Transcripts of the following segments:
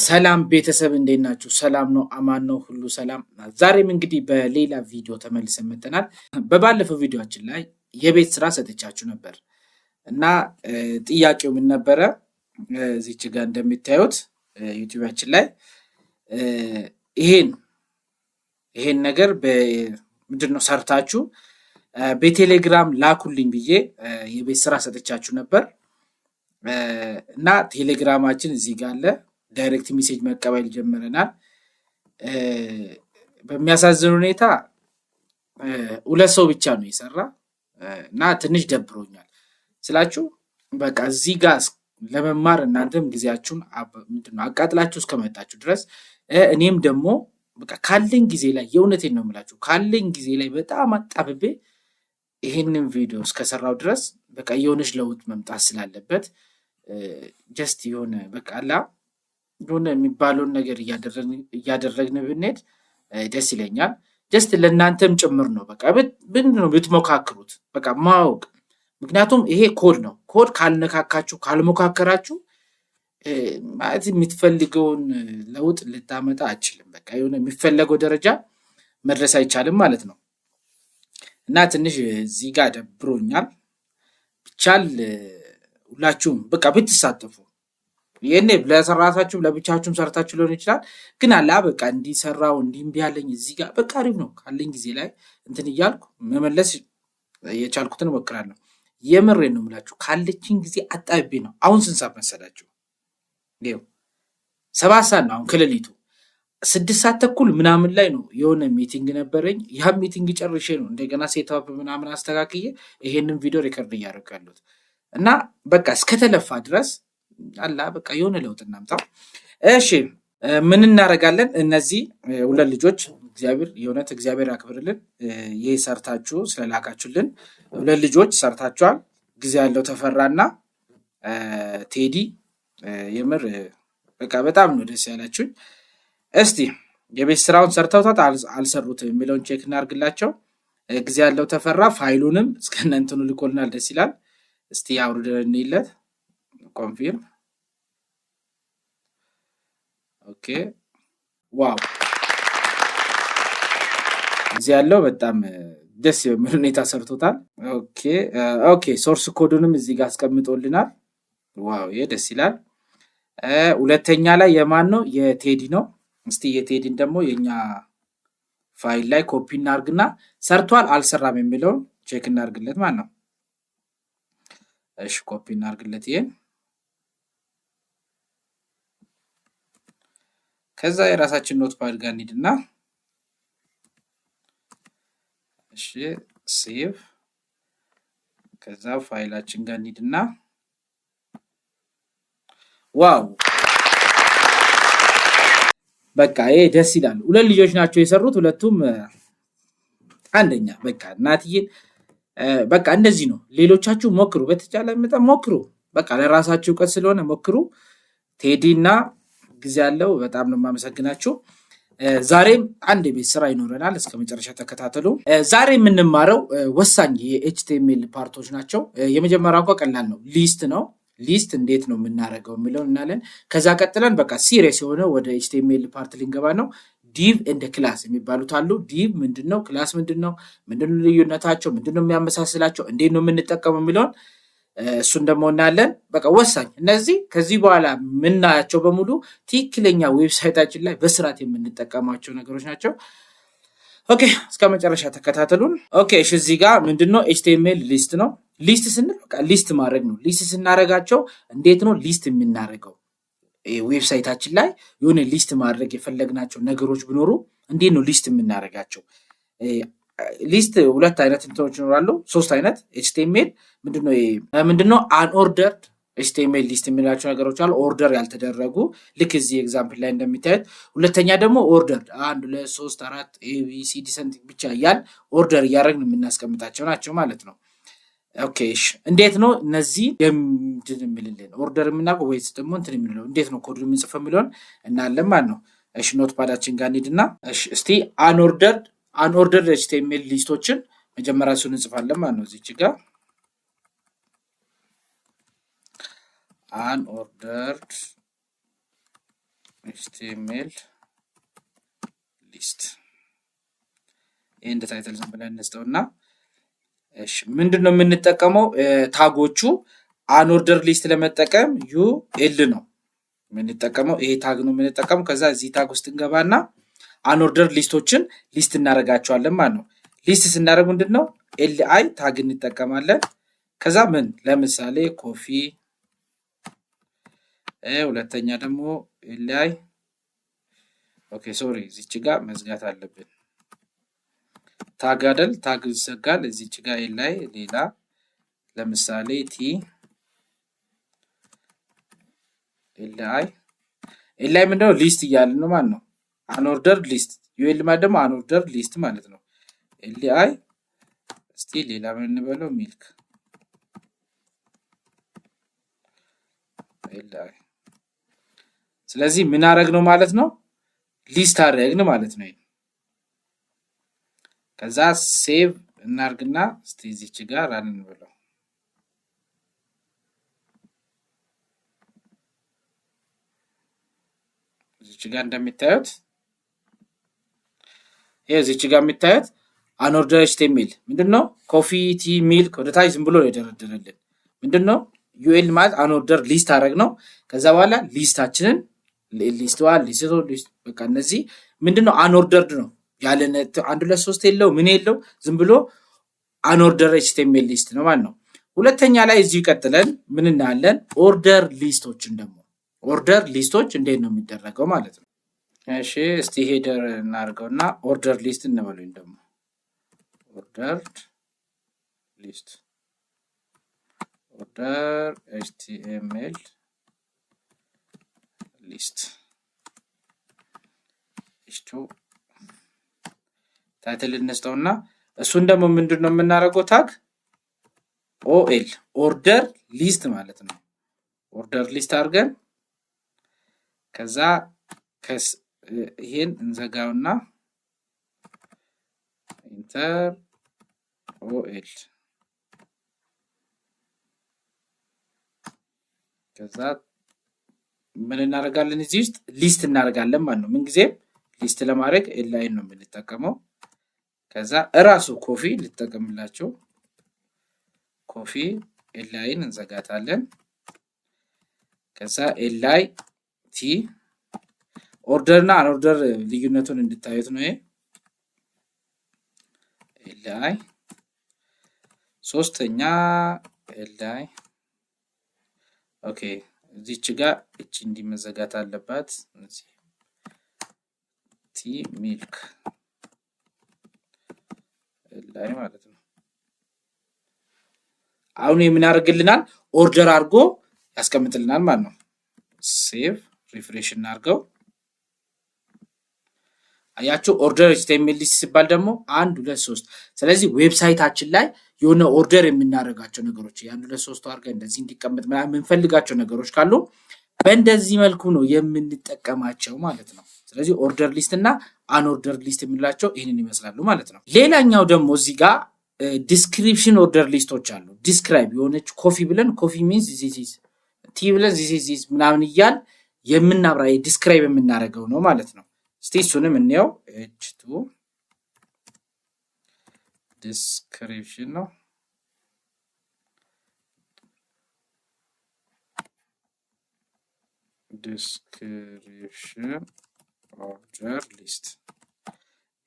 ሰላም ቤተሰብ እንዴት ናችሁ? ሰላም ነው፣ አማን ነው፣ ሁሉ ሰላም። ዛሬም እንግዲህ በሌላ ቪዲዮ ተመልሰን መጥተናል። በባለፈው ቪዲዮአችን ላይ የቤት ስራ ሰጥቻችሁ ነበር እና ጥያቄው ምን ነበረ? እዚች ጋር እንደምታዩት ዩቲዩባችን ላይ ይሄን ነገር ምንድነው ሰርታችሁ በቴሌግራም ላኩልኝ ብዬ የቤት ስራ ሰጥቻችሁ ነበር እና ቴሌግራማችን እዚህ ጋር አለ። ዳይሬክት ሜሴጅ መቀበል ጀምረናል። በሚያሳዝን ሁኔታ ሁለት ሰው ብቻ ነው የሰራ እና ትንሽ ደብሮኛል ስላችሁ በቃ እዚህ ጋር ለመማር እናንተም ጊዜያችሁን አቃጥላችሁ እስከመጣችሁ ድረስ እኔም ደግሞ በቃ ካለኝ ጊዜ ላይ የእውነቴን ነው የምላችሁ ካለኝ ጊዜ ላይ በጣም አጣብቤ ይሄንን ቪዲዮ እስከሰራው ድረስ በቃ የሆነች ለውጥ መምጣት ስላለበት ጀስት የሆነ በቃ አላ የሆነ የሚባለውን ነገር እያደረግን ብንሄድ ደስ ይለኛል። ጀስት ለእናንተም ጭምር ነው በቃ ምንድነው ብትሞካክሩት በቃ ማወቅ። ምክንያቱም ይሄ ኮድ ነው። ኮድ ካልነካካችሁ ካልሞካከራችሁ ማለት የምትፈልገውን ለውጥ ልታመጣ አትችልም። በቃ የሆነ የሚፈለገው ደረጃ መድረስ አይቻልም ማለት ነው እና ትንሽ እዚህ ጋር ደብሮኛል። ብቻል ሁላችሁም በቃ ብትሳተፉ ይሄኔ ለራሳችሁ ለብቻችሁም ሰርታችሁ ሊሆን ይችላል። ግን አላ በቃ እንዲሰራው እንዲምቢ ያለኝ እዚህ ጋር በቃ አሪፍ ነው ካለኝ ጊዜ ላይ እንትን እያልኩ መመለስ የቻልኩትን እሞክራለሁ። የምሬን ነው የምላችሁ ካለችኝ ጊዜ አጣብቤ ነው። አሁን ስንት ሰዓት መሰላችሁ? ይኸው 7 ሰዓት ነው አሁን ከሌሊቱ 6 ሰዓት ተኩል ምናምን ላይ ነው የሆነ ሚቲንግ ነበረኝ። ያ ሚቲንግ ጨርሼ ነው እንደገና ሴታፕ ምናምን አስተካክዬ ይሄንን ቪዲዮ ሪከርድ እያደረኩ ያለሁት እና በቃ እስከተለፋ ድረስ አላ በቃ የሆነ ለውጥ እናምጣ። እሺ ምን እናደርጋለን? እነዚህ ሁለት ልጆች እግዚአብሔር ያክብርልን። ይሄ ሰርታችሁ ስለላካችሁልን ሁለት ልጆች ሰርታችኋል። ጊዜ ያለው ተፈራና ቴዲ የምር በቃ በጣም ነው ደስ ያላችሁኝ። እስቲ የቤት ስራውን ሰርተውታል አልሰሩትም የሚለውን ቼክ እናርግላቸው። ጊዜ ያለው ተፈራ ፋይሉንም እስከነ እንትኑ ልኮልናል። ደስ ይላል። እስቲ አውርደን እንይለት። ኮንፊርም ኦኬ። ዋው እዚህ ያለው በጣም ደስ የሚል ሁኔታ ሰርቶታል። ኦኬ ሶርስ ኮዱንም እዚህ ጋር አስቀምጦልናል። ዋው ይሄ ደስ ይላል። ሁለተኛ ላይ የማን ነው? የቴዲ ነው። እስቲ የቴዲን ደግሞ የኛ ፋይል ላይ ኮፒ እናርግና ሰርቷል አልሰራም የሚለውን ቼክ እናርግለት ማለት ነው። እሺ ኮፒ እናርግለት ይሄን። ከዛ የራሳችን ኖትፓድ ጋር እንሂድና እሺ ሴቭ። ከዛ ፋይላችን ጋር እንሂድና ዋው በቃ ይሄ ደስ ይላል። ሁለት ልጆች ናቸው የሰሩት። ሁለቱም አንደኛ በቃ እናትዬን በቃ እንደዚህ ነው። ሌሎቻችሁ ሞክሩ፣ በተቻለ መጠን ሞክሩ። በቃ ለራሳችሁ እውቀት ስለሆነ ሞክሩ። ቴዲና ጊዜ ያለው በጣም ነው የማመሰግናችሁ። ዛሬም አንድ የቤት ስራ ይኖረናል። እስከ መጨረሻ ተከታተሉ። ዛሬ የምንማረው ወሳኝ የኤችቲኤምኤል ፓርቶች ናቸው። የመጀመሪያው እንኳን ቀላል ነው፣ ሊስት ነው። ሊስት እንዴት ነው የምናደርገው የሚለውን እናለን። ከዛ ቀጥለን በቃ ሲሪየስ የሆነ ወደ ኤችቲኤምኤል ፓርት ልንገባ ነው። ዲቭ እንደ ክላስ የሚባሉት አሉ። ዲቭ ምንድነው? ክላስ ምንድነው? ምንድነው ልዩነታቸው? ምንድነው የሚያመሳስላቸው? እንዴት ነው የምንጠቀመው የሚለውን እሱን ደግሞ እናያለን። በቃ ወሳኝ እነዚህ ከዚህ በኋላ የምናያቸው በሙሉ ትክክለኛ ዌብሳይታችን ላይ በስርዓት የምንጠቀማቸው ነገሮች ናቸው። ኦኬ እስከ መጨረሻ ተከታተሉን። ኦኬ እሺ እዚህ ጋር ምንድነው ኤችቲኤምኤል ሊስት ነው። ሊስት ስንል በቃ ሊስት ማድረግ ነው። ሊስት ስናደርጋቸው እንዴት ነው ሊስት የምናደርገው? ዌብሳይታችን ላይ የሆነ ሊስት ማድረግ የፈለግናቸው ነገሮች ቢኖሩ እንዴት ነው ሊስት የምናደርጋቸው? ሊስት ሁለት አይነት እንትኖች ይኖራሉ። ሶስት አይነት ኤችቲኤምኤል ምንድነው አንኦርደርድ ኤችቲኤምኤል ሊስት የሚላቸው ነገሮች አሉ። ኦርደር ያልተደረጉ ልክ እዚህ ኤግዛምፕል ላይ እንደሚታዩት። ሁለተኛ ደግሞ ኦርደር 1 2 3 4 ኤቢሲዲ ሰንት ብቻ እያል ኦርደር እያደረግን የምናስቀምጣቸው ናቸው ማለት ነው። ኦኬ እሺ እንዴት ነው እነዚህ እንትን የሚልልን ኦርደር የምናውቀው ወይስ ደግሞ እንትን የሚለው እንዴት ነው ኮድ የምንጽፈው የሚለውን እናያለን ማለት ነው። እሺ ኖትፓዳችን ጋር እንሂድና እሺ እስቲ አንኦርደርድ ኤችቲኤምኤል ሊስቶችን መጀመሪያ እሱን እንጽፋለን ማለት ነው። እዚች ጋር አንኦርደርድ ኤችቲኤምኤል ሊስት ይሄ እንደ ታይትል ዝም ብለን እንስጠውና እሺ ምንድነው የምንጠቀመው ታጎቹ አንኦርደር ሊስት ለመጠቀም ዩኤል ነው የምንጠቀመው ይሄ ታግ ነው የምንጠቀመው ከዛ እዚህ ታግ ውስጥ እንገባና አንኦርደር ሊስቶችን ሊስት እናደርጋቸዋለን ማለት ነው ሊስት ስናደርግ ምንድነው ኤልአይ ታግ እንጠቀማለን ከዛ ምን ለምሳሌ ኮፊ ሁለተኛ ደግሞ ኤልአይ ኦኬ ሶሪ እዚች ጋር መዝጋት አለብን ታግ አይደል ታግ ይዘጋል እዚች ጋር ኤልአይ ሌላ ለምሳሌ ቲ ኤልአይ ምንድነው ሊስት እያልን ነው ማለት ነው አንኦርደር ሊስት ዩኤል ማለት ደግሞ አንኦርደር ሊስት ማለት ነው ኤልአይ እስቲ ሌላ ምን እንበለው ሚልክ ኤልአይ ስለዚህ ምን አረግነው ማለት ነው ሊስት አረግን ማለት ነው ከዛ ሴቭ እናርግና እስቲ እዚች ጋር ራን እንበለው እዚች ጋር እንደምታዩት እዚች ጋር የምታዩት አንኦርደር ኤችቲኤምኤል ምንድነው ኮፊ ቲ ሚልክ ወደ ታች ዝም ብሎ ይደረደረልን ምንድነው ዩኤል ማለት አንኦርደር ሊስት አረግነው ከዛ በኋላ ሊስታችንን ሊስት በቃ እነዚህ ምንድነው አንኦርደርድ ነው ያለ 1 2 3 የለው ምን የለው ዝም ብሎ አንኦርደር ኤችቲኤምኤል ሊስት ነው ማለት ነው ሁለተኛ ላይ እዚህ ቀጥለን ምን እናያለን ኦርደር ሊስቶችን ደግሞ ኦርደር ሊስቶች እንዴት ነው የሚደረገው ማለት ነው እሺ እስቲ ሄደር እናርገውና ኦርደር ሊስት እንበለው ደግሞ ኦርደርድ ሊስት ኦርደር ኤችቲኤምኤል ሊስት እሺ ታይትል እንስጠውና እሱን ደግሞ ምንድነው የምናደርገው ታግ ኦኤል ኦርደር ሊስት ማለት ነው ኦርደር ሊስት አድርገን ከዛ ይሄን እንዘጋውና ኢንተር ኦኤል ከዛ ምን እናደርጋለን እዚህ ውስጥ ሊስት እናደርጋለን ማለት ነው ምን ጊዜ ሊስት ለማድረግ ኤልአይን ነው የምንጠቀመው ከዛ እራሱ ኮፊ ልጠቀምላችሁ ኮፊ ኤልአይን እንዘጋታለን ከዛ ኤልአይ ቲ ኦርደርና አንኦርደር ልዩነቱን እንድታዩት ነው ኤልአይ ሶስተኛ ኤልአይ ኦኬ እዚች ጋር እቺ እንዲመዘጋት አለባት ቲ ሚልክ ኤልአይ ማለት ነው አሁን ምን ያደርግልናል ኦርደር አድርጎ ያስቀምጥልናል ማለት ነው ሴቭ ሪፍሬሽ እናርገው አያችሁ ኦርደር ኤችቲኤምኤል ሊስት ሲባል ደግሞ 1 2 3 ስለዚህ ዌብሳይታችን ላይ የሆነ ኦርደር የምናደርጋቸው ነገሮች ያን 2 3 አድርገን እንደዚህ እንዲቀመጥ ምናምን የምንፈልጋቸው ነገሮች ካሉ በእንደዚህ መልኩ ነው የምንጠቀማቸው ማለት ነው ስለዚህ ኦርደር ሊስት እና አንኦርደር ሊስት የምንላቸው ይሄንን ይመስላሉ ማለት ነው ሌላኛው ደግሞ እዚህ ጋር ዲስክሪፕሽን ኦርደር ሊስቶች አሉ ዲስክራይብ የሆነች ኮፊ ብለን ኮፊ ሚንስ ዚስ ቲ ብለን ዚስ ምናምን ይያል የምናብራ ዲስክራይብ የምናደርገው ነው ማለት ነው እስቲ እሱንም እንየው h2 ዲስክሪፕሽን ነው ዲስክሪፕሽን ኦርደር ሊስት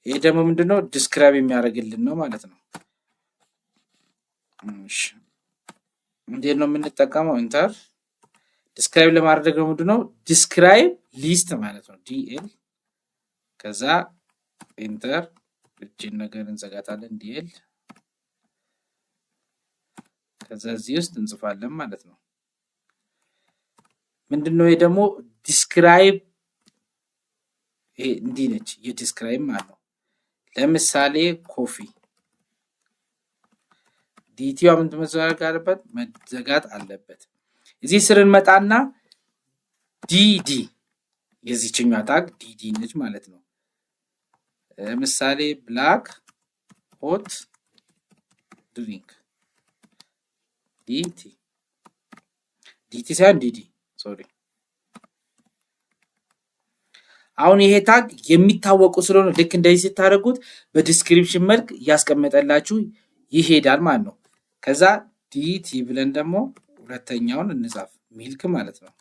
ይሄ ደግሞ ምንድነው ዲስክራይብ የሚያደርግልን ነው ማለት ነው እሺ እንዴት ነው የምንጠቀመው ኢንተር ዲስክራይብ ለማድረግ ነው ምንድነው ዲስክራይብ ሊስት ማለት ነው ዲኤል ከዛ ኢንተር እቺን ነገር እንዘጋታለን ዲኤል ከዛ እዚህ ውስጥ እንጽፋለን ማለት ነው ምንድነው ይሄ ደግሞ ዲስክራይብ ይሄ እንዲህ ነች የዲስክራይብ ማለት ነው ለምሳሌ ኮፊ ዲቲው ምን መዘጋት አለበት እዚህ ስር እንመጣና ዲዲ የዚህኛው ታግ ዲዲ ነች ማለት ነው ለምሳሌ ብላክ ሆት ድሪንክ ዲቲ ሳይሆን ዲዲ ሶሪ አሁን ይሄ ታግ የሚታወቁ ስለሆነ ልክ እንደዚህ ስታደርጉት በዲስክሪፕሽን መልክ እያስቀመጠላችሁ ይሄዳል ማለት ነው። ከዛ ዲቲ ብለን ደግሞ ሁለተኛውን እንጻፍ ሚልክ ማለት ነው።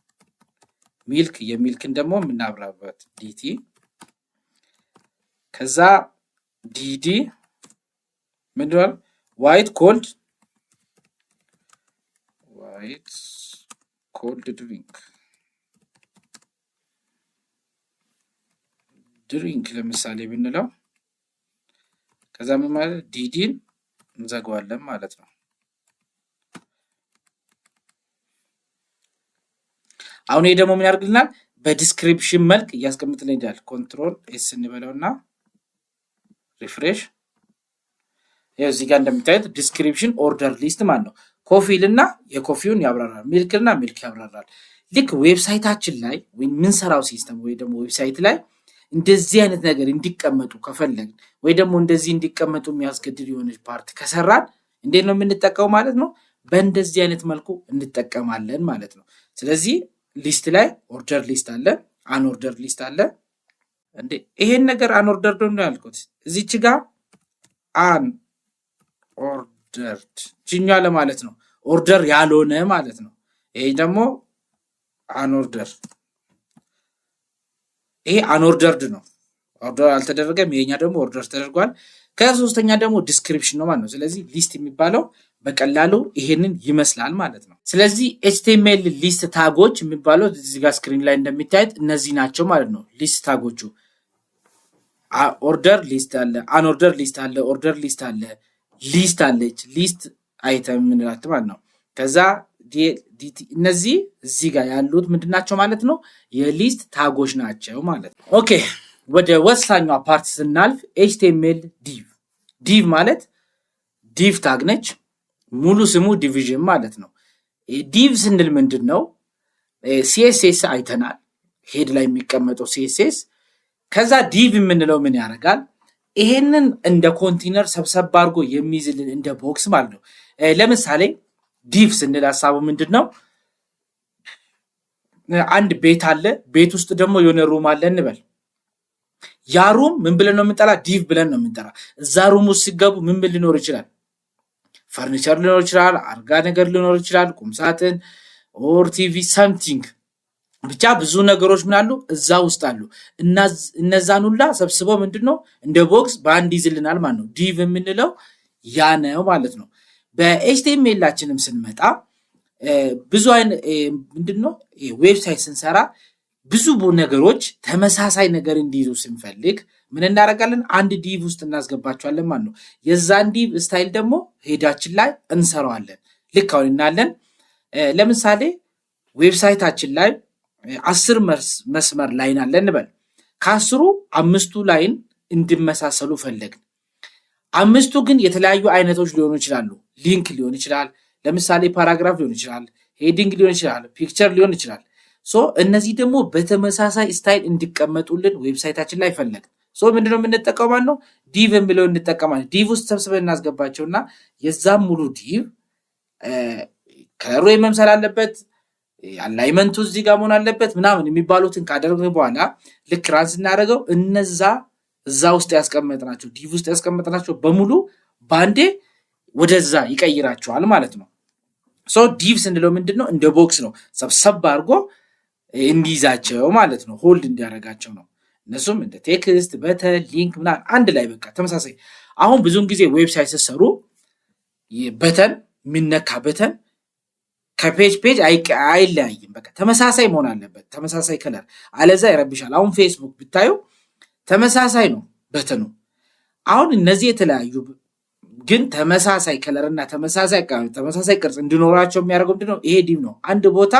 ሚልክ የሚልክን ደግሞ የምናብራበት ዲቲ ከዛ ዲዲ ምንድነው ዋይት ኮልድ ድሪንክ ለምሳሌ ብንለው ከዛ ምን ማለት ዲዲን እንዘጋዋለን ማለት ነው። አሁን ይሄ ደግሞ ምን ያደርግልናል? በዲስክሪፕሽን መልክ እያስቀምጥልን ይላል። ኮንትሮል ኤስ እንበለውና ሪፍሬሽ። ይሄ እዚህ ጋር እንደምታዩት ዲስክሪፕሽን ኦርደር ሊስት ማለት ነው። ኮፊልና የኮፊውን ያብራራል፣ ሚልክና ሚልክ ያብራራል። ልክ ዌብሳይታችን ላይ ወይ ምንሰራው ሲስተም ወይ ደግሞ ዌብሳይት ላይ እንደዚህ አይነት ነገር እንዲቀመጡ ከፈለግን ወይ ደግሞ እንደዚህ እንዲቀመጡ የሚያስገድድ የሆነች ፓርት ከሰራን እንዴት ነው የምንጠቀመው ማለት ነው? በእንደዚህ አይነት መልኩ እንጠቀማለን ማለት ነው። ስለዚህ ሊስት ላይ ኦርደር ሊስት አለ፣ አንኦርደር ሊስት አለ። እንዴ ይሄን ነገር አንኦርደር ነው ያልኩት እዚች ጋር አንኦርደርድ ጅኛ ለማለት ነው፣ ኦርደር ያልሆነ ማለት ነው። ይሄ ደግሞ አንኦርደር፣ ይሄ አንኦርደርድ ነው፣ ኦርደር አልተደረገም። ይሄኛ ደግሞ ኦርደር ተደርጓል። ከሶስተኛ ደግሞ ዲስክሪፕሽን ነው ማለት ነው። ስለዚህ ሊስት የሚባለው በቀላሉ ይሄንን ይመስላል ማለት ነው። ስለዚህ ኤችቲኤምኤል ሊስት ታጎች የሚባለው እዚህ ጋር ስክሪን ላይ እንደሚታዩት እነዚህ ናቸው ማለት ነው። ሊስት ታጎቹ ኦርደር ሊስት አለ፣ አንኦርደር ሊስት አለ፣ ኦርደር ሊስት አለ፣ ሊስት አለች፣ ሊስት አይተም ምንላት ማለት ነው። ከዛ እነዚህ እዚህ ጋር ያሉት ምንድናቸው ማለት ነው? የሊስት ታጎች ናቸው ማለት ነው። ኦኬ ወደ ወሳኙ ፓርት ስናልፍ ኤችቲኤምኤል ዲቭ። ዲቭ ማለት ዲቭ ታግ ነች። ሙሉ ስሙ ዲቪዥን ማለት ነው። ዲቭ ስንል ምንድን ነው? ሲኤስኤስ አይተናል፣ ሄድ ላይ የሚቀመጠው ሲኤስኤስ። ከዛ ዲቭ የምንለው ምን ያደርጋል? ይሄንን እንደ ኮንቴነር ሰብሰብ አድርጎ የሚይዝልን እንደ ቦክስ ማለት ነው። ለምሳሌ ዲቭ ስንል ሀሳቡ ምንድን ነው? አንድ ቤት አለ፣ ቤት ውስጥ ደግሞ የሆነ ሩም አለ እንበል። ያ ሩም ምን ብለን ነው የምንጠራ? ዲቭ ብለን ነው የምንጠራ። እዛ ሩም ውስጥ ሲገቡ ምን ሊኖር ይችላል? ፈርኒቸር ሊኖር ይችላል፣ አልጋ ነገር ሊኖር ይችላል፣ ቁምሳጥን ኦር ቲቪ ሰምቲንግ፣ ብቻ ብዙ ነገሮች ምን አሉ እዛ ውስጥ አሉ። እነዛን ሁላ ሰብስበው ምንድነው እንደ ቦክስ በአንድ ይዝልናል ማለት ነው። ዲቭ የምንለው ያ ነው ማለት ነው። በኤችቲኤምኤላችንም ስንመጣ ብዙ አይነት ምንድነው ዌብሳይት ስንሰራ ብዙ ነገሮች ተመሳሳይ ነገር እንዲይዙ ስንፈልግ ምን እናደርጋለን? አንድ ዲቭ ውስጥ እናስገባቸዋለን ማለት ነው። የዛን ዲቭ ስታይል ደግሞ ሄዳችን ላይ እንሰራዋለን። ልክ አሁን እናለን ለምሳሌ ዌብሳይታችን ላይ 10 መስመር ላይን አለ እንበል። ከ10ሩ 5ቱ ላይን እንዲመሳሰሉ ፈለግን። 5ቱ ግን የተለያዩ አይነቶች ሊሆኑ ይችላሉ። ሊንክ ሊሆን ይችላል፣ ለምሳሌ ፓራግራፍ ሊሆን ይችላል፣ ሄዲንግ ሊሆን ይችላል፣ ፒክቸር ሊሆን ይችላል። እነዚህ ደግሞ በተመሳሳይ ስታይል እንዲቀመጡልን ዌብሳይታችን ላይ ፈለግን። ምንድነው የምንጠቀመው ነው? ዲቭ የሚለው እንጠቀማለን። ዲቭ ውስጥ ሰብስበን እናስገባቸውና የዛም ሙሉ ዲቭ ከለሩ መምሰል አለበት፣ አላይመንቱ እዚህ ጋር መሆን አለበት ምናምን የሚባሉትን ካደረግን በኋላ ልክ ራን ስናደርገው እነዛ እዛ ውስጥ ያስቀመጥናቸው ዲቭ ውስጥ ያስቀመጥናቸው በሙሉ ባንዴ ወደዛ ይቀይራቸዋል ማለት ነው። ዲቭ ስንለው ምንድነው? እንደ ቦክስ ነው፣ ሰብሰብ አድርጎ እንዲይዛቸው ማለት ነው፣ ሆልድ እንዲያደርጋቸው ነው። እነሱም እንደ ቴክስት፣ በተን፣ ሊንክ ምናምን አንድ ላይ በቃ ተመሳሳይ። አሁን ብዙውን ጊዜ ዌብሳይት ስትሰሩ በተን የሚነካ በተን ከፔጅ ፔጅ አይለያይም። በቃ ተመሳሳይ መሆን አለበት፣ ተመሳሳይ ከለር፣ አለዛ ይረብሻል። አሁን ፌስቡክ ብታዩ ተመሳሳይ ነው በተኑ። አሁን እነዚህ የተለያዩ ግን ተመሳሳይ ከለርና ተመሳሳይ ቅርጽ እንዲኖራቸው የሚያደርገው ምንድነው? ይሄ ዲቭ ነው። አንድ ቦታ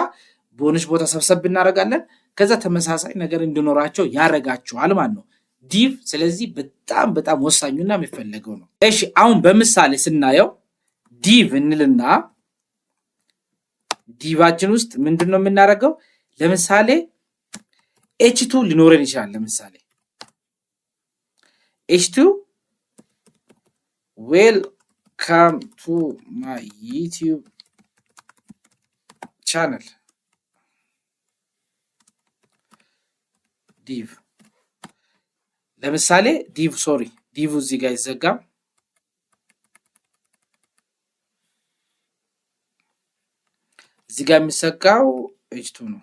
በሆነች ቦታ ሰብሰብ እናደርጋለን፣ ከዛ ተመሳሳይ ነገር እንዲኖራቸው ያደርጋቸዋል ማለት ነው ዲቭ። ስለዚህ በጣም በጣም ወሳኙና የሚፈለገው ነው። እሺ አሁን በምሳሌ ስናየው ዲቭ እንልና ዲቫችን ውስጥ ምንድነው የምናደርገው? ለምሳሌ ኤች2 ሊኖረን ይችላል። ለምሳሌ ኤች2 ዌልካም ቱ ማይ ዩቲዩብ ቻናል ዲቭ ለምሳሌ ዲቭ እዚህ ጋር ይዘጋም። እዚህ ጋር የሚሰካው h2 ነው።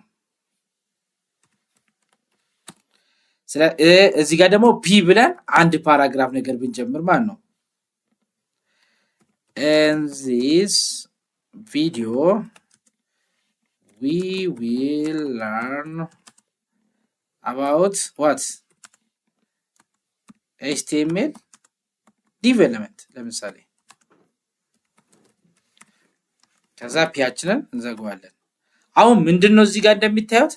እዚህ ጋር ደግሞ ፒ ብለን አንድ ፓራግራፍ ነገር ብንጀምር ማለት ነው። in this video we will learn about what HTML div element ለምሳሌ ከዛ ፒያችንን እንዘጋዋለን። አሁን ምንድነው እዚህ ጋር እንደሚታዩት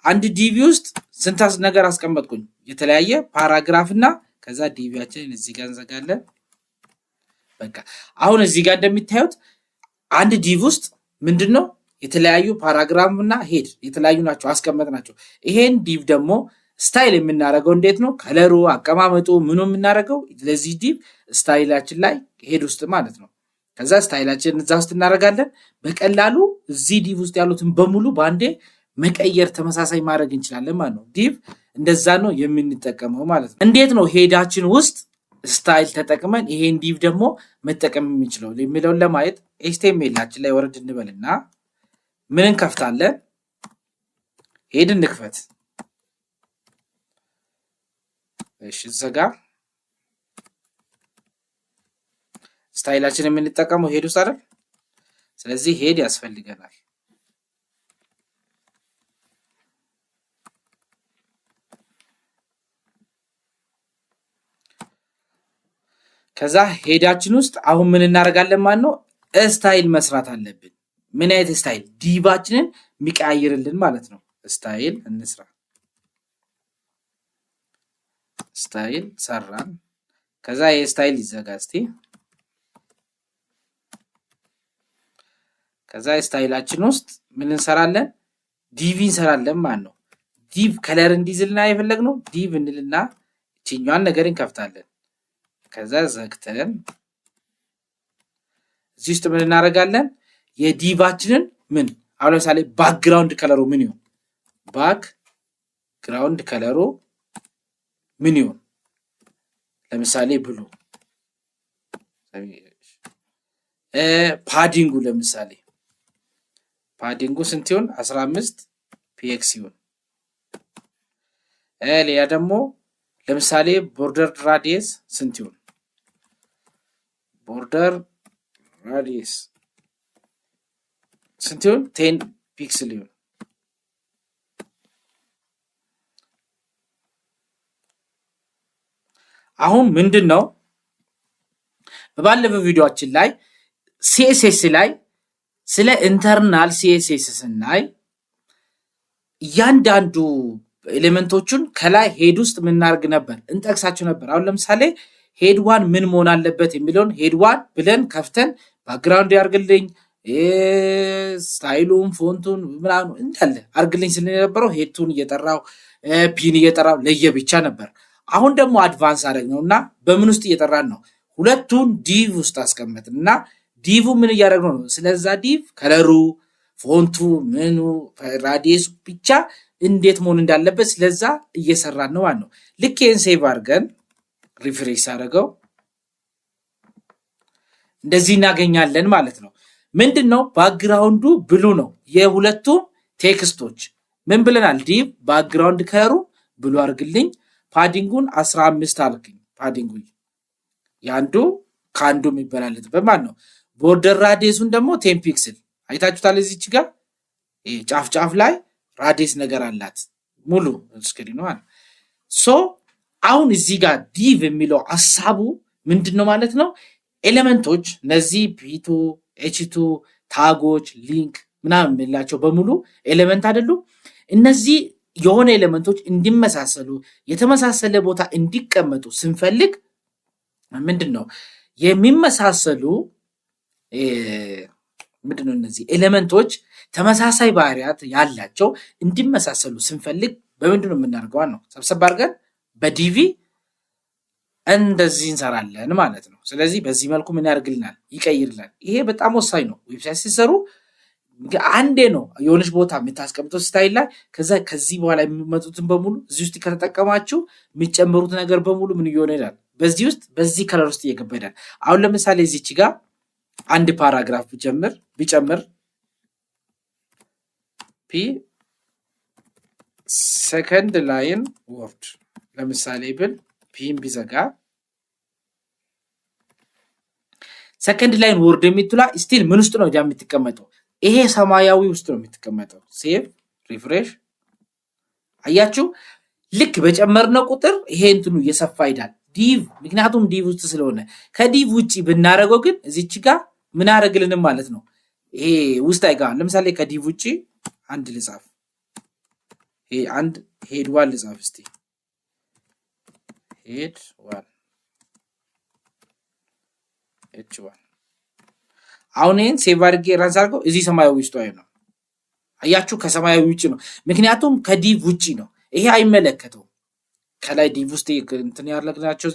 አንድ ዲቪ ውስጥ ስንት ነገር አስቀመጥኩኝ የተለያየ ፓራግራፍ እና ከዛ ዲቪያችንን እዚህ ጋር እንዘጋለን። በቃ አሁን እዚህ ጋር እንደሚታዩት አንድ ዲቪ ውስጥ ምንድነው የተለያዩ ፓራግራፍ እና ሄድ የተለያዩ ናቸው አስቀመጥናቸው። ይሄን ዲቭ ደግሞ ስታይል የምናደርገው እንዴት ነው? ከለሩ አቀማመጡ ምኑ የምናደርገው ለዚህ ዲቭ ስታይላችን ላይ ሄድ ውስጥ ማለት ነው። ከዛ ስታይላችን እዛ ውስጥ እናደርጋለን። በቀላሉ እዚህ ዲቭ ውስጥ ያሉትን በሙሉ በአንዴ መቀየር ተመሳሳይ ማድረግ እንችላለን ማለት ነው። ዲቭ እንደዛ ነው የምንጠቀመው ማለት ነው። እንዴት ነው ሄዳችን ውስጥ ስታይል ተጠቅመን ይሄን ዲቭ ደግሞ መጠቀም የምንችለው የሚለውን ለማየት ኤችቲኤምኤላችን ላይ ወረድ እንበልና ምን እንከፍታለን? ሄድ እንክፈት። እሺ ዘጋ። ስታይላችን የምንጠቀመው ሄድ ውስጥ አይደል? ስለዚህ ሄድ ያስፈልገናል። ከዛ ሄዳችን ውስጥ አሁን ምን እናደርጋለን ማለት ነው? ስታይል መስራት አለብን። ምን አይነት ስታይል? ዲቫችንን የሚቀያይርልን ማለት ነው። ስታይል እንስራ። ስታይል ሰራን። ከዛ የስታይል ይዘጋ እስቲ። ከዛ ስታይላችን ውስጥ ምን እንሰራለን? ዲቭ እንሰራለን ማለት ነው። ዲቭ ከለር እንዲዝልና የፈለግነው ዲቭ እንልና እቺኛዋን ነገር እንከፍታለን። ከዛ ዘግተን እዚህ ውስጥ ምን እናደርጋለን? የዲቫችንን ምን አሁን ለምሳሌ ባክግራውንድ ከለሩ ምን ይሁን? ባክግራውንድ ከለሩ ምን ይሁን? ለምሳሌ ብሉ። ፓዲንጉ ለምሳሌ ፓዲንጉ ስንት ይሁን? 15 ፒኤክስ ይሁን። ሌላ ደግሞ ለምሳሌ ቦርደር ራዲየስ ስንት ይሁን? ቦርደር ራዲየስ ስንት ይሁን? 10 ፒክስል ይሁን። አሁን ምንድነው በባለፈው ቪዲዮአችን ላይ ሲኤስኤስ ላይ ስለ ኢንተርናል ሲኤስኤስ ስናይ እያንዳንዱ ኤሌመንቶቹን ከላይ ሄድ ውስጥ ምናርግ ነበር እንጠቅሳቸው ነበር። አሁን ለምሳሌ ሄድ ዋን ምን መሆን አለበት የሚለውን ሄድ ዋን ብለን ከፍተን ባክግራውንድ ያርግልኝ ስታይሉን ፎንቱን ምናምን እንዳለ አርግልኝ ስለነበረው ሄድቱን እየጠራው ፒን እየጠራው ለየብቻ ነበር። አሁን ደግሞ አድቫንስ አደረግነውና በምን ውስጥ እየጠራን ነው? ሁለቱን ዲቭ ውስጥ አስቀመጥንና ዲቭ ምን እያደረግነው ነው? ስለዛ ዲቭ ከለሩ ፎንቱ ምኑ ራዲየሱ ብቻ እንዴት መሆን እንዳለበት ስለዛ እየሰራን ነው ማለት ነው። ልክ ይሄን ሴቭ አድርገን ሪፍሬሽ አድርገው እንደዚህ እናገኛለን ማለት ነው። ምንድነው ባክግራውንዱ ብሉ ነው። የሁለቱም ቴክስቶች ምን ብለናል? ዲቭ ባክግራውንድ ከለሩ ብሉ አድርግልኝ፣ ፓዲንጉን 15 አልክኝ። ፓዲንጉ ያንዱ ካንዱ የሚበላለጥበት ማለት ነው። ቦርደር ራዲየሱን ደግሞ 10 ፒክስል አይታችሁታል። እዚች ጋር ጫፍ ጫፍ ላይ ራዲየስ ነገር አላት ሙሉ ስክሪን ነው ማለት ሶ አሁን እዚህ ጋር ዲቭ የሚለው ሐሳቡ ምንድነው ማለት ነው? ኤሌመንቶች እነዚህ ፒቱ ኤች2 ታጎች ሊንክ ምናምን የሚላቸው በሙሉ ኤሌመንት አይደሉም። እነዚህ የሆነ ኤሌመንቶች እንዲመሳሰሉ የተመሳሰለ ቦታ እንዲቀመጡ ስንፈልግ ምንድነው የሚመሳሰሉ ምንድነው እነዚህ ኤሌመንቶች ተመሳሳይ ባህሪያት ያላቸው እንዲመሳሰሉ ስንፈልግ በምንድነው የምናደርገው ነው? ሰብሰብ አድርገን በዲቪ እንደዚህ እንሰራለን ማለት ነው። ስለዚህ በዚህ መልኩ ምን ያደርግልናል? ይቀይርልናል። ይሄ በጣም ወሳኝ ነው። ዌብሳይት ሲሰሩ አንዴ ነው የሆነች ቦታ የምታስቀምጠው ስታይል ላይ። ከዛ ከዚህ በኋላ የሚመጡትን በሙሉ እዚህ ውስጥ ከተጠቀማችሁ የሚጨምሩት ነገር በሙሉ ምን እየሆነ ይላል? በዚህ ውስጥ በዚህ ከለር ውስጥ እየገባ ይላል። አሁን ለምሳሌ እዚች ጋር አንድ ፓራግራፍ ቢጨምር ፒ ሰከንድ ላይን ወርድ ለምሳሌ ብል ፒን ቢዘጋ ሰከንድ ላይን ወርድ የምትላ ስቲል ምን ውስጥ ነው የምትቀመጠው? ይሄ ሰማያዊ ውስጥ ነው የምትቀመጠው። ሴቭ ሪፍሬሽ። አያችሁ ልክ በጨመርነው ቁጥር ይሄ እንትኑ እየሰፋ ይዳል ዲቭ። ምክንያቱም ዲቭ ውስጥ ስለሆነ። ከዲቭ ውጪ ብናደርገው ግን እዚች ጋር ምን አደረግልንም ማለት ነው። ይሄ ውስጥ አይገባም። ለምሳሌ ከዲቭ ውጪ አንድ ልጻፍ። ይሄ አንድ ሄድ ዋን ልጻፍ እስቲ ሄድ ዋን h1 አሁን ይሄን ሴቭ አድርጌ ራንስ አድርገው እዚህ ሰማያዊ ውስጥ ነው። አያችሁ ከሰማያዊ ውጪ ነው። ምክንያቱም ከዲቭ ውጪ ነው። ይሄ አይመለከተው። ከላይ ዲቭ ውስጥ እንትን ያደረግናቸው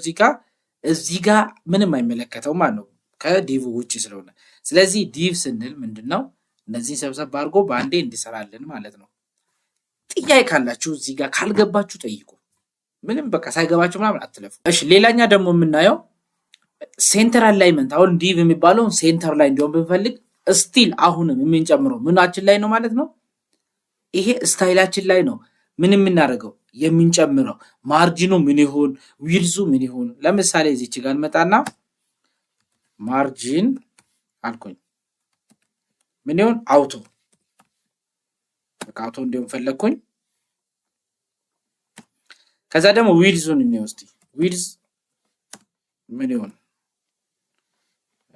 እዚህ ጋር ምንም አይመለከተው ማለት ነው ከዲቭ ውጪ ስለሆነ። ስለዚህ ዲቭ ስንል ምንድነው? እነዚህን ሰብሰብ አድርጎ በአንዴ እንዲሰራልን ማለት ነው። ጥያቄ ካላችሁ እዚህ ጋር ካልገባችሁ ጠይቁ። ምንም በቃ ሳይገባችሁ ምናምን አትለፉ። እሺ ሌላኛ ደግሞ የምናየው ሴንተር አላይመንት። አሁን ዲቭ የሚባለው ሴንተር ላይ እንዲሆን ብንፈልግ ስቲል አሁንም የምንጨምረው ምናችን ላይ ነው ማለት ነው። ይሄ ስታይላችን ላይ ነው ምን የምናደርገው የምንጨምረው። ማርጂኑ ምን ይሁን ዊድዙ ምን ይሁን። ለምሳሌ እዚች ጋር እንመጣና ማርጂን አልኩኝ ምን ይሁን አውቶ በቃ አውቶ እንዲሆን ፈለግኩኝ። ከዛ ደግሞ ዊድዙን እንወስድ። ዊድዝ ምን ይሁን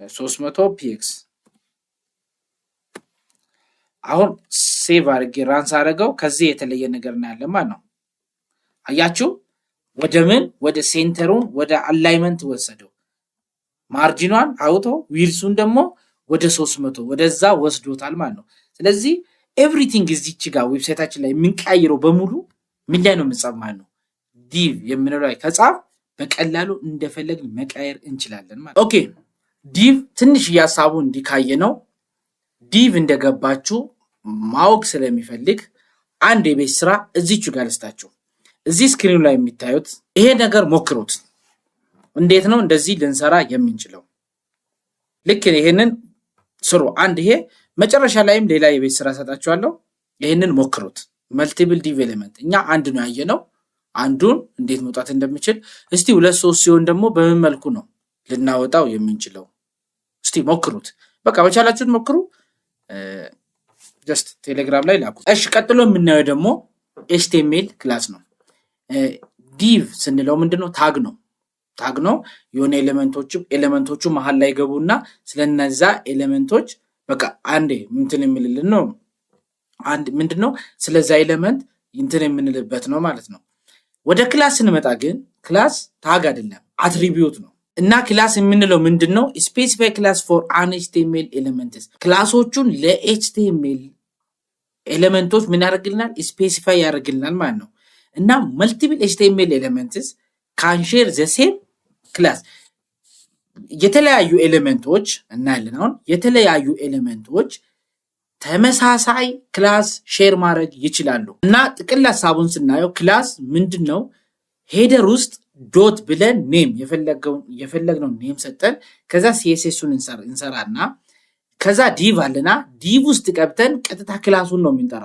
300 ፒኤክስ። አሁን ሴቭ አድርጌ ራንስ አደረገው። ከዚህ የተለየ ነገር እናያለን ማለት ነው። አያችሁ ወደ ምን ወደ ሴንተሩን ወደ አላይመንት ወሰደው። ማርጂኗን አውቶ ዊድዙን ደግሞ ወደ 300 ወደዛ ወስዶታል ማለት ነው። ስለዚህ ኤቭሪቲንግ እዚች ጋር ዌብሳይታችን ላይ የምንቀያይረው በሙሉ ምን ላይ ነው የምንጻፍ ማለት ነው። ዲቭ የምንለው ላይ ከጻፍ በቀላሉ እንደፈለግን መቀየር እንችላለን ማለት ነው። ኦኬ ዲቭ ትንሽ ያሳቡ እንዲካየ ነው። ዲቭ እንደገባችሁ ማወቅ ስለሚፈልግ አንድ የቤት ስራ እዚቹ ጋር ልስጣችሁ። እዚህ ስክሪኑ ላይ የሚታዩት ይሄ ነገር ሞክሩት። እንዴት ነው እንደዚህ ልንሰራ የምንችለው? ልክ ይሄንን ስሩ። አንድ ይሄ መጨረሻ ላይም ሌላ የቤት ስራ ሰጣችኋለሁ። ይሄንን ሞክሩት። መልቲፕል ዲቭ ኤሌመንት እኛ አንድ ነው ያየነው። አንዱን እንዴት መውጣት እንደምችል እስቲ 2 3 ሲሆን ደግሞ በምን መልኩ ነው ልናወጣው የምንችለው? እስቲ ሞክሩት። በቃ በቻላችሁት ሞክሩ። ጀስት ቴሌግራም ላይ ላኩ። እሺ ቀጥሎ የምናየው ደግሞ ኤችቲኤምኤል ክላስ ነው። ዲቭ ስንለው ምንድነው? ታግ ነው። የሆነ ኤሌመንቶቹ መሃል ላይ ገቡና ስለነዛ ኤሌመንቶች በቃ አንዴ እንትን የሚልልን ነው። አንድ ምንድነው? ስለዛ ኤሌመንት እንትን የምንልበት ነው ማለት ነው። ወደ ክላስ ስንመጣ ግን ክላስ ታግ አይደለም አትሪቢዩት ነው። እና ክላስ የምንለው ምንድነው? ስፔሲፋይ ክላስ ፎር አን ኤችቲኤምኤል ኤሌመንትስ ክላሶቹን ለኤችቲኤምኤል ኤሌመንቶች ምን ያደርግልናል? ስፔሲፋይ ያደርግልናል ማለት ነው። እና መልቲፕል ኤችቲኤምኤል ኤሌመንትስ ካን ሼር ዘ ሴም ክላስ የተለያዩ ኤሌመንቶች እናያለን። አሁን የተለያዩ ኤሌመንቶች ተመሳሳይ ክላስ ሼር ማድረግ ይችላሉ። እና ጥቅል ሐሳቡን ስናየው ክላስ ምንድነው? ሄደር ውስጥ ዶት ብለን ኔም የፈለግነው ኔም ሰጠን። ከዛ ሲኤስኤሱን እንሰራና ከዛ ዲቭ አለና ዲቭ ውስጥ ገብተን ቀጥታ ክላሱን ነው የምንጠራ።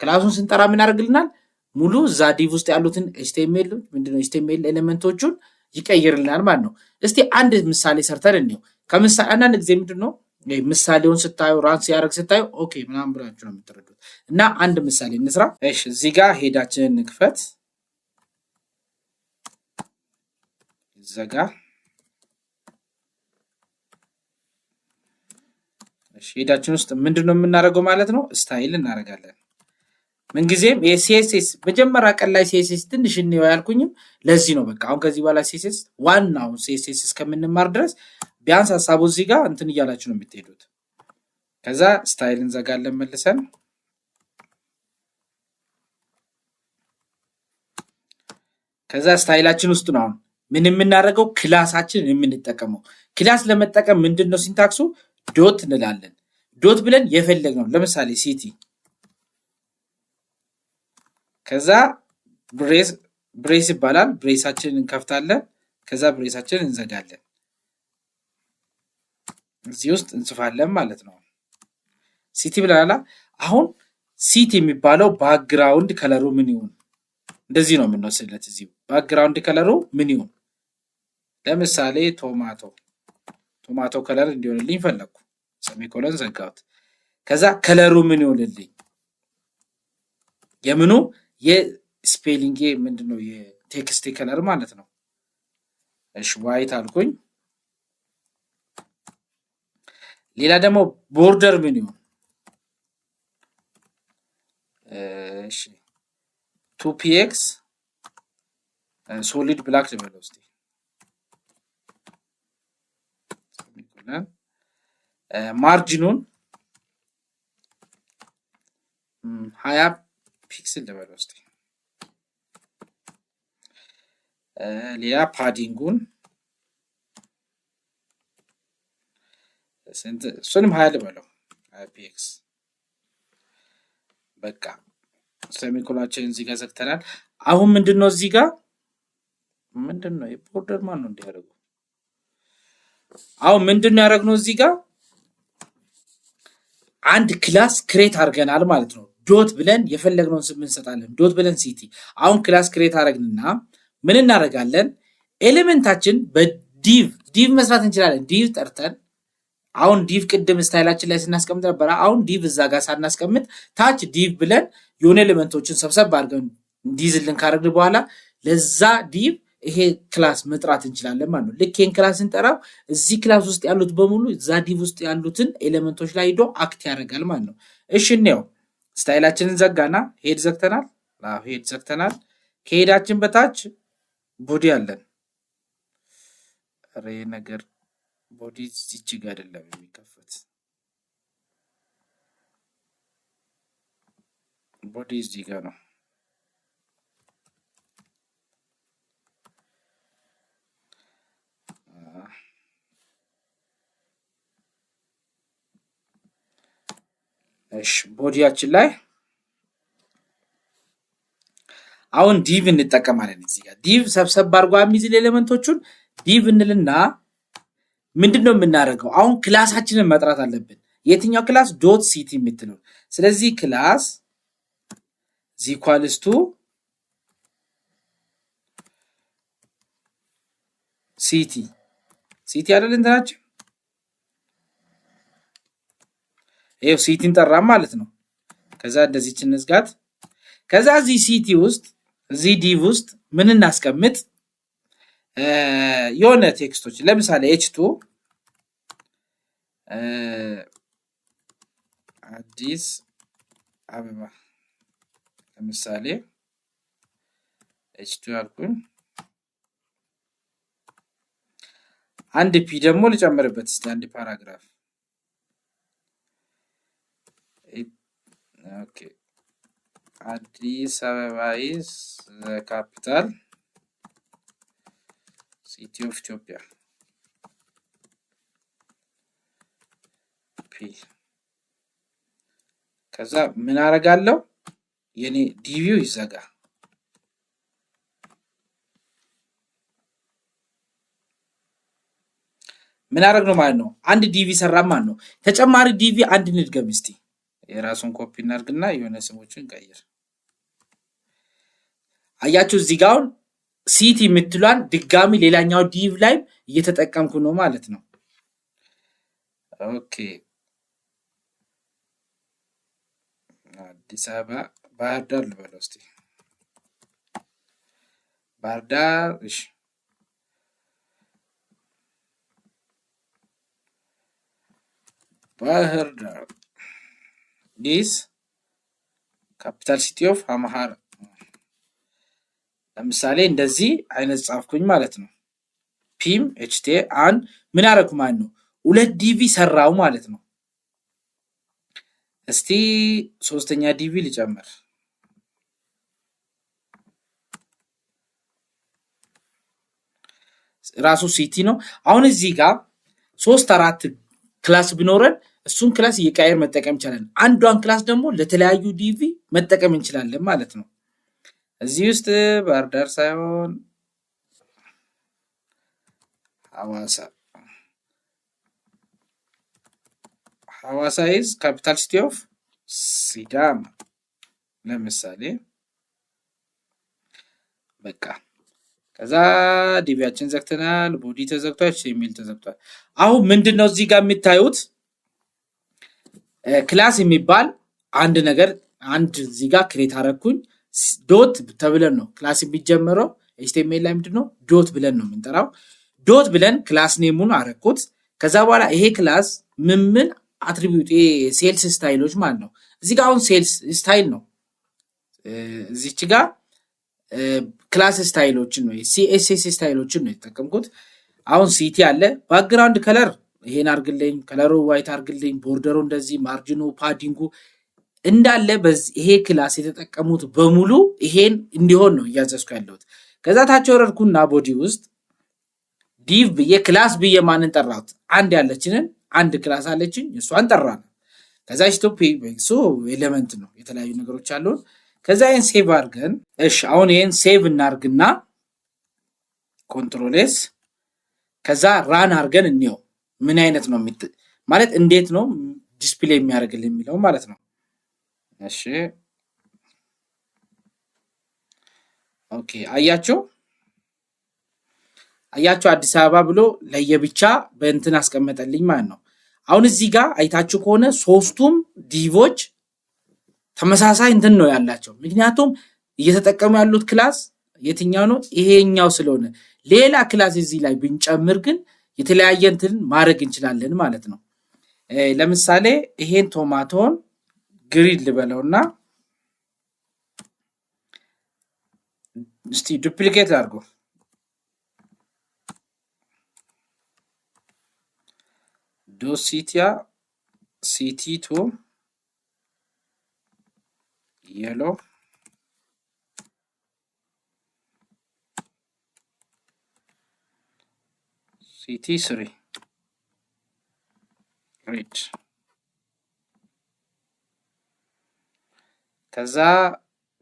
ክላሱን ስንጠራ ምን ያደርግልናል? ሙሉ እዛ ዲቭ ውስጥ ያሉትን ኤችቲኤምኤል ምንድነው ኤችቲኤምኤል ኤሌመንቶቹን ይቀይርልናል ማለት ነው። እስቲ አንድ ምሳሌ ሰርተን እንየው። ከምሳሌ አንዳንድ ጊዜ ምንድነው ምሳሌውን ስታዩ ራንስ ያደርግ ስታዩ ኦኬ ምናምን ብላችሁ ነው የምትረዱት። እና አንድ ምሳሌ እንስራ። እሺ እዚህ ጋር ሄዳችንን እንክፈት። ዘጋ። እሺ ሄዳችን ውስጥ ምንድነው የምናደርገው ማለት ነው? ስታይል እናደርጋለን። ምንጊዜም የሲኤስኤስ መጀመሪያ ቀን ላይ ሲኤስኤስ ትንሽ እንየው ያልኩኝም ለዚህ ነው። በቃ አሁን ከዚህ በኋላ ሲኤስኤስ ዋናው ሲኤስኤስ እስከምንማር ድረስ ቢያንስ ሐሳቡ እዚህ ጋር እንትን እያላችሁ ነው የምትሄዱት። ከዛ ስታይል እንዘጋለን መልሰን። ከዛ ስታይላችን ውስጥ ነው አሁን ምን የምናደርገው? ክላሳችንን የምንጠቀመው። ክላስ ለመጠቀም ምንድነው ሲንታክሱ? ዶት እንላለን። ዶት ብለን የፈለግነው ለምሳሌ ሲቲ ከዛ ብሬስ ይባላል። ብሬሳችንን እንከፍታለን። ከዛ ብሬሳችንን እንዘጋለን። እዚህ ውስጥ እንጽፋለን ማለት ነው። ሲቲ ብለናል። አሁን ሲቲ የሚባለው ባክግራውንድ ከለሩ ምን ይሁን? እንደዚህ ነው የምንወስድለት። እዚህ ባክግራውንድ ከለሩ ምን ይሁን? ለምሳሌ ቶማቶ ከለር እንዲሆንልኝ ፈለግኩ። ሰሚኮለን ዘጋሁት። ከዛ ከለሩ ምን ይሆንልኝ? የምኑ የስፔሊንግ ምንድነው? የቴክስት ከለር ማለት ነው። እሺ ዋይት አልኩኝ። ሌላ ደግሞ ቦርደር ምን ይሁን? እሺ 2px ሶሊድ ብላክ ልበለው እስቲ። ማርጂኑን 20 ፒክስል ልበለው እስቲ። ሌላ ፓዲንጉን እሱንም 20 ልበለው 20 ፒክስ። በቃ ሰሚኮላችን እዚህ ጋር ዘግተናል። አሁን ምንድነው እዚህ ጋር ምንድነው የቦርደር ማን ነው እንዲያደርጉ? አሁን ምንድነው ያደረግነው እዚህ ጋር አንድ ክላስ ክሬት አድርገናል ማለት ነው። ዶት ብለን የፈለግነውን ስም እንሰጣለን። ዶት ብለን ሲቲ። አሁን ክላስ ክሬት አድርግንና ምን እናደርጋለን? ኤሌመንታችን በዲቭ መስራት እንችላለን። ዲቭ ጠርተን አሁን ዲቭ ቅድም ስታይላችን ላይ ስናስቀምጥ ነበር። አሁን ዲቭ እዛ ጋር ሳናስቀምጥ ታች ዲቭ ብለን የሆነ ኤሌመንቶችን ሰብሰብ አድርገን እንዲይዝልን ካደረግን በኋላ ለዛ ዲቭ ይሄ ክላስ መጥራት እንችላለን ማለት ነው። ልክ ይሄን ክላስ እንጠራው እዚህ ክላስ ውስጥ ያሉት በሙሉ እዛ ዲቭ ውስጥ ያሉትን ኤሌመንቶች ላይ ሄዶ አክት ያደርጋል ማለት ነው። እሺ እንየው። ስታይላችንን ዘጋና ሄድ ዘግተናል። ሄድ ዘግተናል። ከሄዳችን በታች ቦዲ አለን። ሬ ነገር ቦዲ እዚች ጋር አይደለም የሚከፈት። ቦዲ እዚህ ጋር ነው። እሺ ቦዲያችን ላይ አሁን ዲቭ እንጠቀማለን። እዚህ ጋር ዲቭ ሰብሰብ አድርጎ የሚይዝ ኤሌመንቶቹን ዲቭ እንልና ምንድነው የምናደርገው? አሁን ክላሳችንን መጥራት አለብን። የትኛው ክላስ? ዶት ሲቲ የምትለው። ስለዚህ ክላስ ኢኳልስ ቱ ሲቲ አይደል እንትናችን። ይሄው ሲቲን ጠራም ማለት ነው። ከዛ እንደዚህ እንዝጋት። ከዛ እዚህ ሲቲ ውስጥ እዚህ ዲቭ ውስጥ ምን እናስቀምጥ? የሆነ ቴክስቶች ለምሳሌ h2 አዲስ አበባ ለምሳሌ h2 አልኩኝ። አንድ ፒ ደግሞ ልጨምርበት እስቲ አንድ ፓራግራፍ። ኦኬ አዲስ አበባ is the capital city of Ethiopia ፒ። ከዛ ምን አደርጋለሁ? የኔ ዲቪው ይዘጋ። ምን አደረግ ነው ማለት ነው? አንድ ዲቪ ሰራ ማለት ነው። ተጨማሪ ዲቪ አንድ እንድገም እስቲ። የራሱን ኮፒ እናድርግና የሆነ ስሞችን ቀይር። አያችሁ እዚህ ጋር አሁን ሲቲ የምትሏን ድጋሚ ሌላኛው ዲቭ ላይ እየተጠቀምኩ ነው ማለት ነው። ኦኬ አዲስ አበባ ባህር ዳር ልበለው እስቲ። ባህር ዳር። እሺ ባህር ዳር is capital city of አማራ። ለምሳሌ እንደዚህ አይነት ጻፍኩኝ ማለት ነው። ፒም ኤችቲ አን ምን አደረኩ ማለት ነው? ሁለት ዲቪ ሰራው ማለት ነው። እስቲ ሶስተኛ ዲቪ ልጨምር። ራሱ ሲቲ ነው። አሁን እዚህ ጋር 3 4 ክላስ ቢኖረን እሱን ክላስ እየቀያየር መጠቀም እንችላለን። አንዷን ክላስ ደግሞ ለተለያዩ ዲቪ መጠቀም እንችላለን ማለት ነው። እዚህ ውስጥ ባህር ዳር ሳይሆን ሐዋሳ ኢዝ ካፒታል ሲቲ ኦፍ ሲዳማ ለምሳሌ በቃ ከዛ ዲቪያችን ዘግተናል። ቦዲ ተዘግቷል፣ ኢሜል ተዘግቷል። አሁን ምንድነው እዚህ ጋር የምታዩት ክላስ የሚባል አንድ ነገር እዚህ ጋር ክሬት አረኩኝ። ዶት ተብለን ነው ክላስ የሚጀምረው። ኤችቲኤምኤል ላይ ምንድነው ዶት ብለን ነው የምንጠራው። ዶት ብለን ክላስ ኔሙን አረኩት። ከዛ በኋላ ይሄ ክላስ ምን አትሪቢዩት ሴልስ ስታይሎች ማለት ነው። እዚህ ጋር አሁን ሴልስ ስታይል ነው። እዚች ጋር ክላስ ስታይሎችን ነው ሲኤስኤስ ስታይሎችን ነው የተጠቀምኩት። አሁን ሲቲ አለ። ባክግራውንድ ከለር ይሄን አርግልኝ፣ ከለሩ ዋይት አርግልኝ፣ ቦርደሩ እንደዚህ፣ ማርጂኑ፣ ፓዲንጉ እንዳለ ይሄ ክላስ የተጠቀሙት በሙሉ ይሄን እንዲሆን ነው እያዘዝኩ ያለሁት። ከዛ ታች ወረድኩና ቦዲ ውስጥ ዲቭ ብዬ ክላስ ብዬ ማንን ጠራሁት? አንድ ያለችንን አንድ ክላስ አለችኝ፣ እሷን ጠራን። ከዛ ስቶፕ ሶ ኤሌመንት ነው የተለያዩ ነገሮች አሉን። ከዛ ይሄን ሴቭ አድርገን እሺ፣ አሁን ይሄን ሴቭ እናርግና ኮንትሮል ኤስ ከዛ ራን አድርገን እንየው ምን አይነት ነው ማለት እንዴት ነው ዲስፕሌይ የሚያደርግልን የሚለው ማለት ነው። እሺ ኦኬ፣ አያችሁ አዲስ አበባ ብሎ ለየብቻ በእንትን አስቀመጠልኝ ማለት ነው። አሁን እዚህ ጋር አይታችሁ ከሆነ ሶስቱም ዲቮች ተመሳሳይ እንትን ነው ያላቸው። ምክንያቱም እየተጠቀሙ ያሉት ክላስ የትኛው ነው? ይሄኛው ስለሆነ ሌላ ክላስ እዚህ ላይ ብንጨምር ግን የተለያየ እንትን ማድረግ እንችላለን ማለት ነው። ለምሳሌ ይሄን ቶማቶን ግሪድ ልበለውና እስቲ ዱፕሊኬት አድርጎ ዶሲቲያ ሲቲ2 የሎ ሲቲ3 ሬድ ከዛ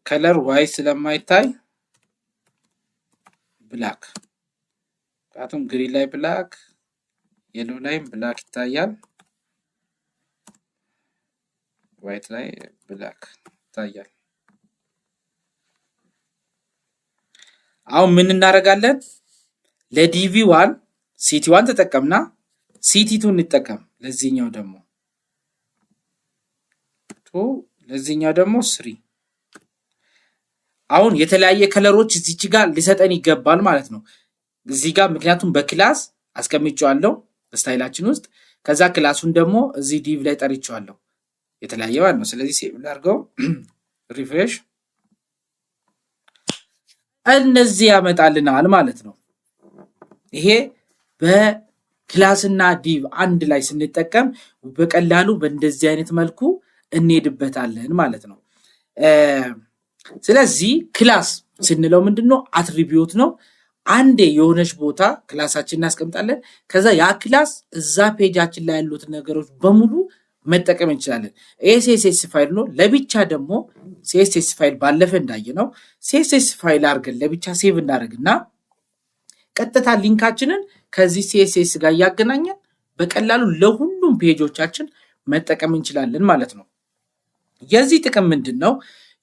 ከለር ዋይ ስለማይታይ ብላክ፣ ምክንያቱም ግሪን ላይ ብላክ የሎ ላይም ብላክ ይታያል፣ ዋይት ላይ ብላክ ይታያል። አሁን ምን እናደርጋለን? ለዲቪ ዋን ሲቲ ዋን ተጠቀምና ሲቲ2 እንጠቀም። ለዚህኛው ደግሞ 3። አሁን የተለያየ ከለሮች እዚች ጋር ሊሰጠን ይገባል ማለት ነው። እዚህ ጋር ምክንያቱም በክላስ አስቀምጬዋለሁ ስታይላችን ውስጥ። ከዛ ክላሱን ደግሞ እዚህ ዲቭ ላይ ጠርቼዋለሁ የተለያየ ማለት ነው። ስለዚህ ሴቭ ላድርገው፣ ሪፍሬሽ፣ እነዚህ ያመጣልናል ማለት ነው። ይሄ በክላስና ዲቭ አንድ ላይ ስንጠቀም በቀላሉ በእንደዚህ አይነት መልኩ እንሄድበታለን ማለት ነው። ስለዚህ ክላስ ስንለው ምንድነው? አትሪቢዩት ነው። አንዴ የሆነች ቦታ ክላሳችን እናስቀምጣለን። ከዛ ያ ክላስ እዛ ፔጃችን ላይ ያሉት ነገሮች በሙሉ መጠቀም እንችላለን። ሲኤስኤስ ፋይል ነው። ለብቻ ደግሞ ሲኤስኤስ ፋይል ባለፈ እንዳየ ነው ሲኤስኤስ ፋይል አድርገን ለብቻ ሴቭ እናደርግና ቀጥታ ሊንካችንን ከዚህ ሲኤስኤስ ጋር እያገናኘን በቀላሉ ለሁሉም ፔጆቻችን መጠቀም እንችላለን ማለት ነው። የዚህ ጥቅም ምንድን ነው?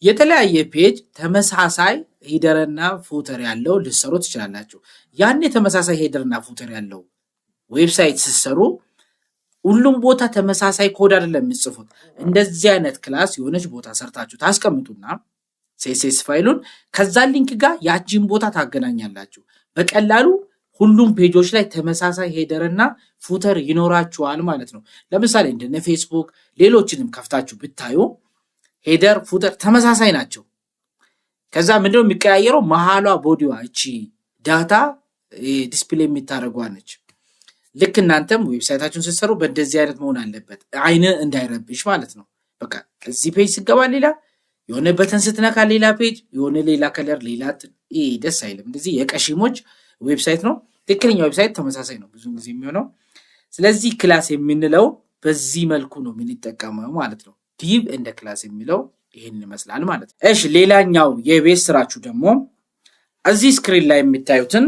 የተለያየ ፔጅ ተመሳሳይ ሄደርና ፉተር ያለው ልሰሩ ትችላላችሁ። ያን ተመሳሳይ ሄደርና ፉተር ያለው ዌብሳይት ስትሰሩ ሁሉም ቦታ ተመሳሳይ ኮድ አይደለም የምትጽፉት። እንደዚህ አይነት ክላስ የሆነች ቦታ ሰርታችሁ ታስቀምጡና ሲኤስኤስ ፋይሉን ከዛ ሊንክ ጋር ያቺን ቦታ ታገናኛላችሁ። በቀላሉ ሁሉም ፔጆች ላይ ተመሳሳይ ሄደርና ፉተር ይኖራችኋል ማለት ነው። ለምሳሌ እንደነ ፌስቡክ ሌሎችንም ከፍታችሁ ብታዩ ሄደር ፉተር ተመሳሳይ ናቸው። ከዛ ምንድነው የሚቀያየረው? መሃሏ ቦዲዋ እቺ ዳታ ዲስፕሌይ የምታደርጓ ነች። ልክ እናንተም ዌብሳይታችሁን ስትሰሩ በእንደዚህ አይነት መሆን አለበት፣ አይን እንዳይረብሽ ማለት ነው። በቃ እዚህ ፔጅ ስገባ ሌላ የሆነ በተን ስትነካ ሌላ ፔጅ የሆነ ሌላ ከለር ሌላ ደስ አይልም። እንደዚህ የቀሺሞች ዌብሳይት ነው። ትክክለኛ ዌብሳይት ተመሳሳይ ነው ብዙ ጊዜ የሚሆነው። ስለዚህ ክላስ የምንለው በዚህ መልኩ ነው የምንጠቀመው ማለት ነው። ዲቭ እንደ ክላስ የሚለው ይህን ይመስላል ማለት ነው። እሺ ሌላኛው የቤት ስራችሁ ደግሞ እዚህ ስክሪን ላይ የምታዩትን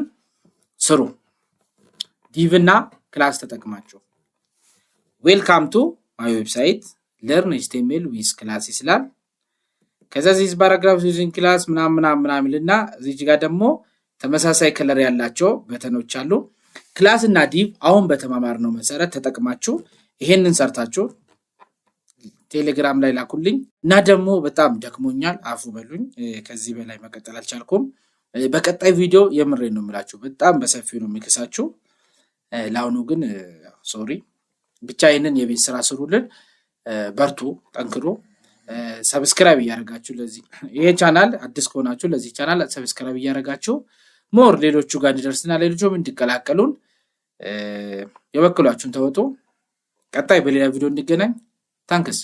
ስሩ። ዲቭ እና ክላስ ተጠቅማችሁ ዌልካም ቱ ማይ ዌብሳይት ለርን ኤችቲኤምኤል ዊዝ ክላስ ይስላል። ከዛ ዚስ ፓራግራፍስ ዩዚንግ ክላስ ምናምን ልና እዚህ ጋር ደግሞ ተመሳሳይ ከለር ያላቸው በተኖች አሉ። ክላስ እና ዲቭ አሁን በተማማርነው መሰረት ተጠቅማችሁ ይሄንን ሰርታችሁ ቴሌግራም ላይ ላኩልኝ እና ደግሞ በጣም ደክሞኛል፣ አፉ በሉኝ። ከዚህ በላይ መቀጠል አልቻልኩም። በቀጣይ ቪዲዮ የምሬን ነው የምላችሁ፣ በጣም በሰፊው ነው የሚከሳችሁ። ለአሁኑ ግን ሶሪ። ብቻ ይሄንን የቤት ስራ ስሩልን፣ በርቱ፣ ጠንክሩ። ሰብስክራይብ እያደረጋችሁ ለዚህ ይሄ ቻናል አዲስ ከሆናችሁ ለዚህ ቻናል ሰብስክራይብ እያደረጋችሁ ሞር ሌሎቹ ጋር እንዲደርስና ሌሎቹም እንዲቀላቀሉን የበኩላችሁን ተወጡ። ቀጣይ በሌላ ቪዲዮ እንገናኝ። ታንክስ